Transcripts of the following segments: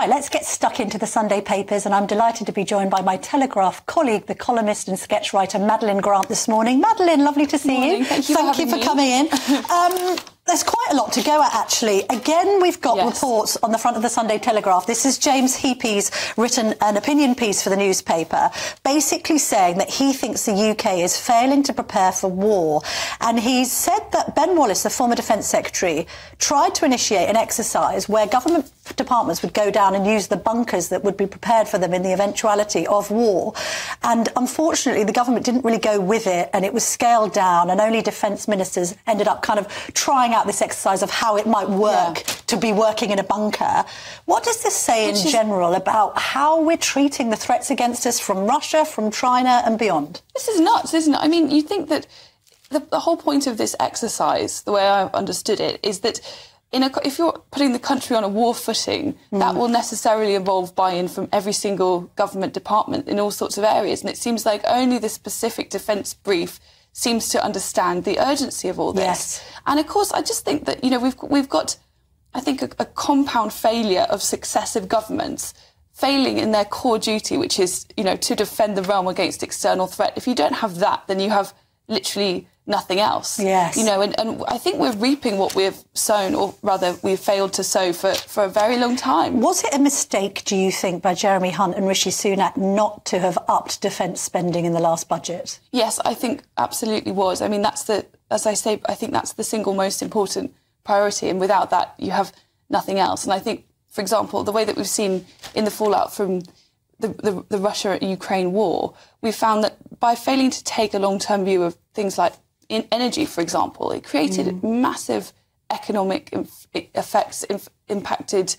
Right, let's get stuck into the Sunday papers, and I'm delighted to be joined by my Telegraph colleague, the columnist and sketch writer Madeline Grant this morning. Madeline, lovely to see you. Thank you for coming in. There's quite a lot to go at, actually. Again, we've got reports on the front of the Sunday Telegraph. This is James Heaps written an opinion piece for the newspaper, basically saying that he thinks the UK is failing to prepare for war. And he's said that Ben Wallace, the former Defence Secretary, tried to initiate an exercise where government departments would go down and use the bunkers that would be prepared for them in the eventuality of war. And unfortunately, the government didn't really go with it, and it was scaled down, and only defence ministers ended up kind of trying out this exercise of how it might work to be working in a bunker. What does this say in general about how we're treating the threats against us from Russia, from China and beyond? This is nuts, isn't it? I mean, you think that the whole point of this exercise, the way I've understood it, is that if you're putting the country on a war footing, that will necessarily involve buy-in from every single government department in all sorts of areas. And it seems like only the specific defence brief seems to understand the urgency of all this. Yes. And of course, I just think that, you know, we've got, I think, a compound failure of successive governments failing in their core duty, which is, you know, to defend the realm against external threat. If you don't have that, then you have literally nothing else. Yes. You know, and I think we're reaping what we've sown, or rather we've failed to sow for a very long time. Was it a mistake, do you think, by Jeremy Hunt and Rishi Sunak not to have upped defence spending in the last budget? Yes, I think absolutely was. I mean, that's as I say, I think that's the single most important priority, and without that, you have nothing else. And I think, for example, the way that we've seen in the fallout from the Russia-Ukraine war, we found that by failing to take a long-term view of things like in energy, for example, it created massive economic effects, impacted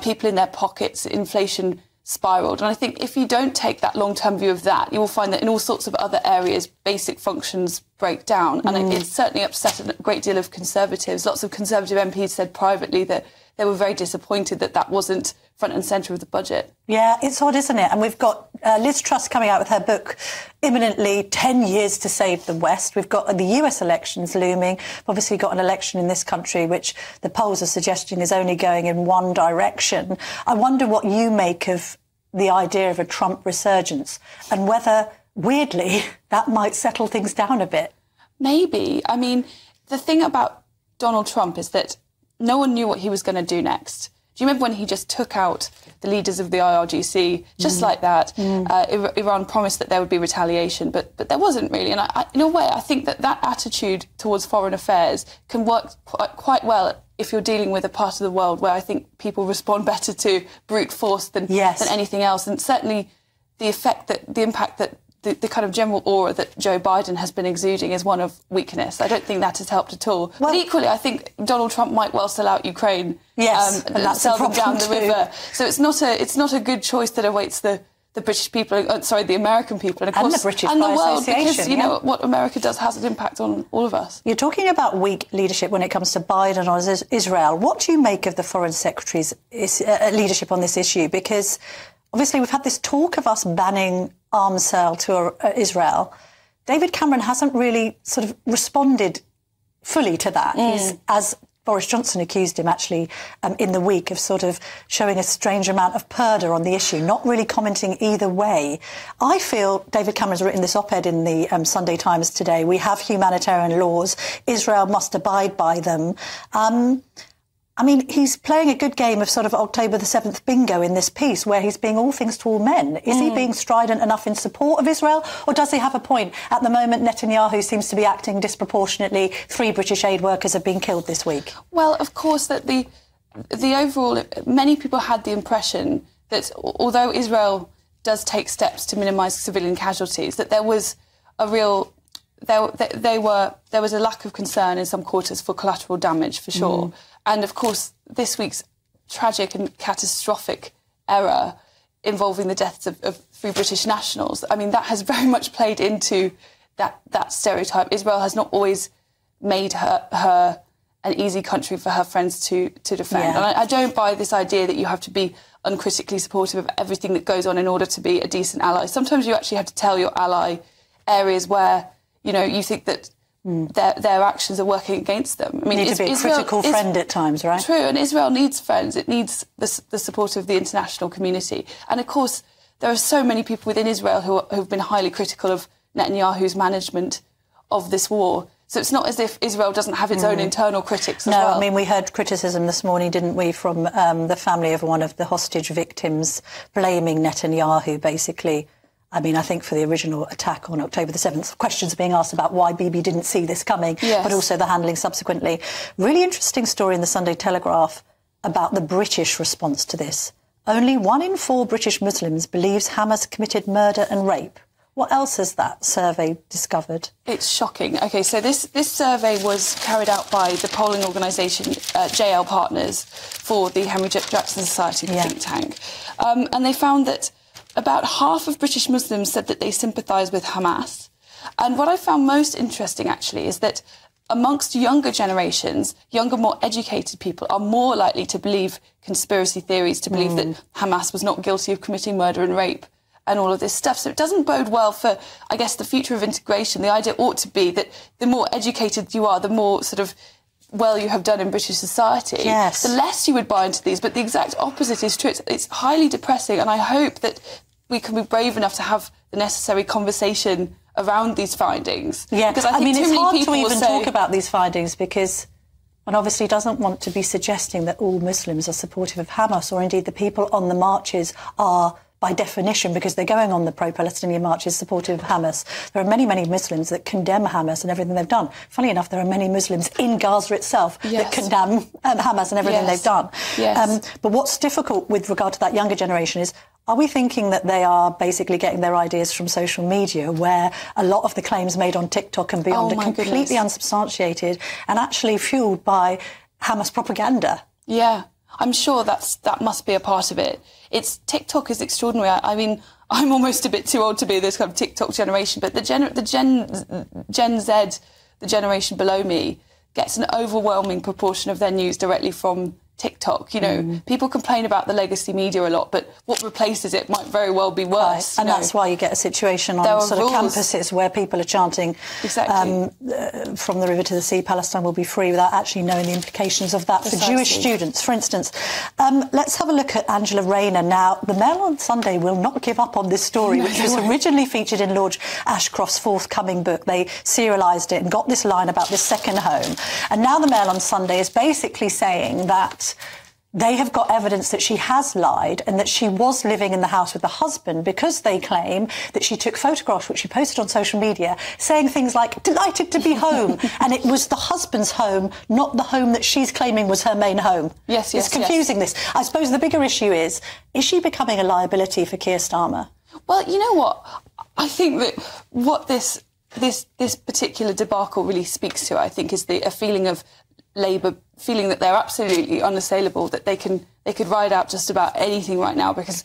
people in their pockets, inflation spiralled. And I think if you don't take that long-term view of that, you will find that in all sorts of other areas, basic functions break down. And it certainly upset a great deal of Conservatives. Lots of Conservative MPs said privately that they were very disappointed that that wasn't front and centre of the budget. Yeah, it's odd, isn't it? And we've got Liz Truss coming out with her book imminently, 10 Years to Save the West. We've got the US elections looming. We've obviously got an election in this country which the polls are suggesting is only going in one direction. I wonder what you make of the idea of a Trump resurgence and whether, weirdly, that might settle things down a bit. Maybe. I mean, the thing about Donald Trump is that no one knew what he was going to do next. Do you remember when he just took out the leaders of the IRGC, just like that? Iran promised that there would be retaliation, but there wasn't really. And in a way, I think that attitude towards foreign affairs can work quite well if you're dealing with a part of the world where I think people respond better to brute force than anything else. And certainly the impact that the kind of general aura that Joe Biden has been exuding is one of weakness. I don't think that has helped at all. Well, but equally, I think Donald Trump might well sell out Ukraine. Yes, and that's sell them down the river. So it's not a good choice that awaits the British people, the American people, and of course, the British and the world, association, because you know what America does has an impact on all of us. You're talking about weak leadership when it comes to Biden or Israel. What do you make of the Foreign Secretary's leadership on this issue? Because obviously we've had this talk of us banning arms sale to Israel. David Cameron hasn't really sort of responded fully to that. He's, as Boris Johnson accused him actually in the week, of sort of showing a strange amount of purdah on the issue, not really commenting either way. I feel David Cameron's written this op-ed in the Sunday Times today. We have humanitarian laws. Israel must abide by them. I mean, he's playing a good game of sort of October the 7th bingo in this piece where he's being all things to all men. Is he being strident enough in support of Israel, or does he have a point? At the moment, Netanyahu seems to be acting disproportionately. 3 British aid workers have been killed this week. Well, of course, that the overall, many people had the impression that although Israel does take steps to minimise civilian casualties, that there was a real... There was a lack of concern in some quarters for collateral damage, for sure. And, of course, this week's tragic and catastrophic error involving the deaths of 3 British nationals, I mean, that has very much played into that stereotype. Israel has not always made her an easy country for her friends to defend. And I don't buy this idea that you have to be uncritically supportive of everything that goes on in order to be a decent ally. Sometimes you actually have to tell your ally areas where, you know, you think that their actions are working against them. I mean, need to be a critical friend at times, right? True, and Israel needs friends. It needs the support of the international community. And of course, there are so many people within Israel who have been highly critical of Netanyahu's management of this war. So it's not as if Israel doesn't have its own internal critics as well. No, I mean, we heard criticism this morning, didn't we, from the family of one of the hostage victims, blaming Netanyahu, basically. I mean, I think for the original attack on October the 7th, questions being asked about why Bibi didn't see this coming, but also the handling subsequently. Really interesting story in the Sunday Telegraph about the British response to this. Only 1 in 4 British Muslims believes Hamas committed murder and rape. What else has that survey discovered? It's shocking. OK, so this survey was carried out by the polling organisation JL Partners for the Henry Jackson Society, the think tank. And they found that about half of British Muslims said that they sympathise with Hamas. And what I found most interesting, actually, is that amongst younger generations, younger, more educated people are more likely to believe conspiracy theories, to believe that Hamas was not guilty of committing murder and rape and all of this stuff. So it doesn't bode well for, I guess, the future of integration. The idea ought to be that the more educated you are, the more sort of well you have done in British society, the less you would buy into these. But the exact opposite is true. It's highly depressing, and I hope that we can be brave enough to have the necessary conversation around these findings. Yeah, because I mean, it's hard to even talk about these findings because one obviously doesn't want to be suggesting that all Muslims are supportive of Hamas, or indeed the people on the marches are, by definition, because they're going on the pro-Palestinian marches, supportive of Hamas. There are many, many Muslims that condemn Hamas and everything they've done. Funny enough, there are many Muslims in Gaza itself that condemn Hamas and everything they've done. But what's difficult with regard to that younger generation is, are we thinking that they are basically getting their ideas from social media, where a lot of the claims made on TikTok and beyond are completely unsubstantiated and actually fuelled by Hamas propaganda? Yeah. I'm sure that must be a part of it. TikTok is extraordinary. I mean, I'm almost a bit too old to be this kind of TikTok generation, but the Gen Z, the generation below me, gets an overwhelming proportion of their news directly from TikTok. You know, people complain about the legacy media a lot, but what replaces it might very well be worse. And that's why you get a situation on sort of campuses where people are chanting from the river to the sea, Palestine will be free, without actually knowing the implications of that for Jewish students, for instance. Let's have a look at Angela Raina. Now, the Mail on Sunday will not give up on this story, which was originally featured in Lord Ashcroft's forthcoming book. They serialised it and got this line about this second home. And now the Mail on Sunday is basically saying that they have got evidence that she has lied and that she was living in the house with the husband, because they claim that she took photographs, which she posted on social media, saying things like, delighted to be home. And it was the husband's home, not the home that she's claiming was her main home. It's confusing, this. I suppose the bigger issue is she becoming a liability for Keir Starmer? Well, you know what? I think that what this particular debacle really speaks to, I think, is a feeling of Labour feeling that they're absolutely unassailable, that they could ride out just about anything right now because,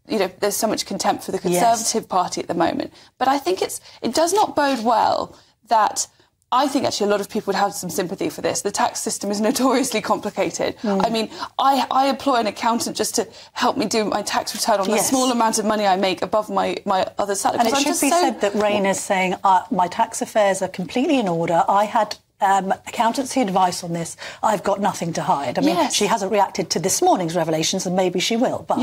you know, there's so much contempt for the Conservative Party at the moment. But I think it does not bode well that I think actually a lot of people would have some sympathy for this. The tax system is notoriously complicated. I mean, I employ an accountant just to help me do my tax return on the small amount of money I make above my other salary. And it should be said that Raina's saying, my tax affairs are completely in order. I had accountancy advice on this. I've got nothing to hide. I mean, she hasn't reacted to this morning's revelations, and maybe she will. But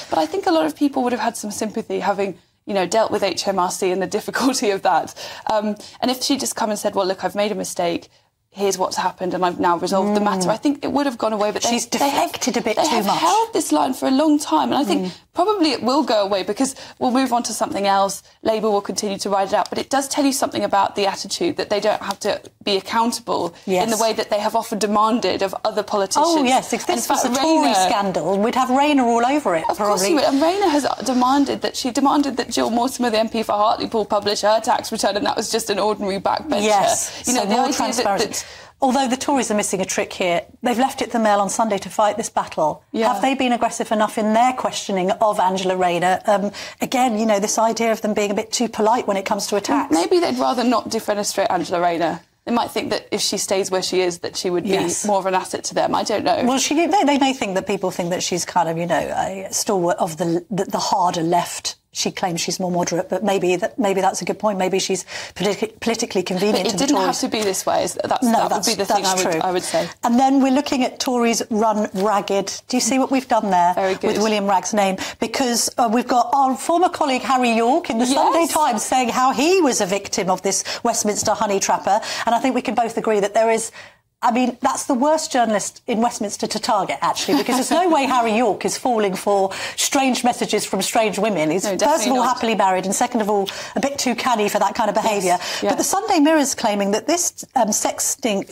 but I think a lot of people would have had some sympathy having, you know, dealt with HMRC and the difficulty of that. And if she just come and said, well, look, I've made a mistake, here's what's happened and I've now resolved the matter, I think it would have gone away. But she's deflected a bit too much. They have held this line for a long time, and I think probably it will go away because we'll move on to something else. Labour will continue to ride it out. But it does tell you something about the attitude that they don't have to be accountable in the way that they have often demanded of other politicians. Oh, yes. If this was a Tory scandal, we'd have Raina all over it, Of course we would. And Raina has demanded that Jill Mortimer, the MP for Hartlepool, publish her tax return, and that was just an ordinary backbencher. Yes, you know, so more transparency. Although the Tories are missing a trick here, they've left it to the Mail on Sunday to fight this battle. Have they been aggressive enough in their questioning of Angela Raina? Again, you know, this idea of them being a bit too polite when it comes to attacks. Maybe they'd rather not defenestrate Angela Raina. They might think that if she stays where she is, that she would be more of an asset to them. I don't know. Well, they may think that people think that she's kind of, you know, a stalwart of the harder left. she claims she's more moderate, but maybe that's a good point. Maybe she's politically convenient but to the Tories. It didn't have to be this way. That would be the thing I would say. And then we're looking at Tories run ragged. Do you see what we've done there with William Ragg's name? Because we've got our former colleague Harry York in the Sunday Times saying how he was a victim of this Westminster honey trapper. And I think we can both agree that there is... I mean, that's the worst journalist in Westminster to target, actually, because there's no way Harry York is falling for strange messages from strange women. He's, first of all, happily married, and second of all, a bit too canny for that kind of behaviour. Yes. Yeah. But the Sunday Mirror's claiming that this sex sting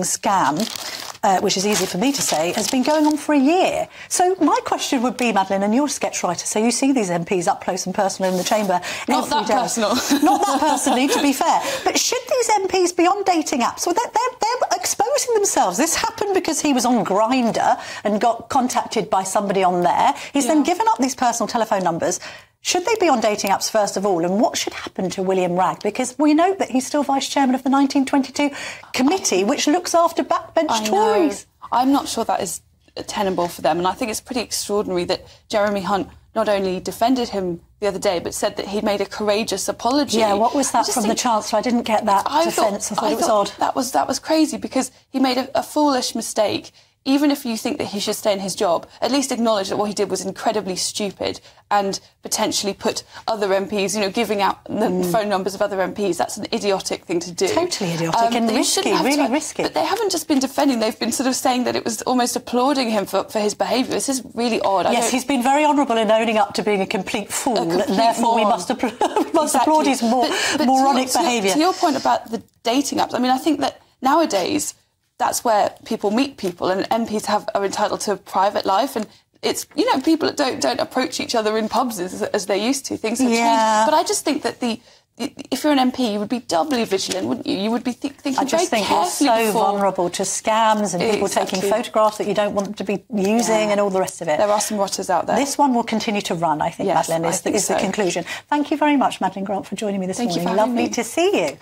scam, which is easy for me to say, has been going on for a year. So my question would be, Madeline, and you're a sketch writer, so you see these MPs up close and personal in the chamber Not every that day. personal. Not that personally, to be fair. But should these MPs be on dating apps? Well, they're exposing themselves. This happened because he was on Grindr and got contacted by somebody on there. He's then given up these personal telephone numbers. Should they be on dating apps, first of all? And what should happen to William Ragg? Because we know that he's still vice-chairman of the 1922 committee, which looks after backbench Tories. I'm not sure that is tenable for them. And I think it's pretty extraordinary that Jeremy Hunt not only defended him the other day, but said that he'd made a courageous apology. Yeah, what was that from the Chancellor? I didn't get that defence. I thought it was odd. That was crazy, because he made a foolish mistake. Even if you think that he should stay in his job, at least acknowledge that what he did was incredibly stupid and potentially put other MPs, giving out the phone numbers of other MPs. That's an idiotic thing to do. Totally idiotic and risky, really risky. But they haven't just been defending, they've been sort of saying that it was almost applauding him for his behaviour. This is really odd. Yes, he's been very honourable in owning up to being a complete fool, and therefore we must applaud his moronic behaviour. To your point about the dating apps, I mean, I think that nowadays that's where people meet people, and MPs are entitled to a private life, and it's, people that don't approach each other in pubs as they used to. Things have changed. But I just think that if you're an MP, you would be doubly vigilant, wouldn't you? You would be thinking very carefully. I just think you're so vulnerable to scams and people taking photographs that you don't want to be using and all the rest of it. There are some rotters out there. This one will continue to run, I think, Madeline, is the conclusion. Thank you very much, Madeline Grant, for joining me this morning. Thank you for having me. Lovely to see you.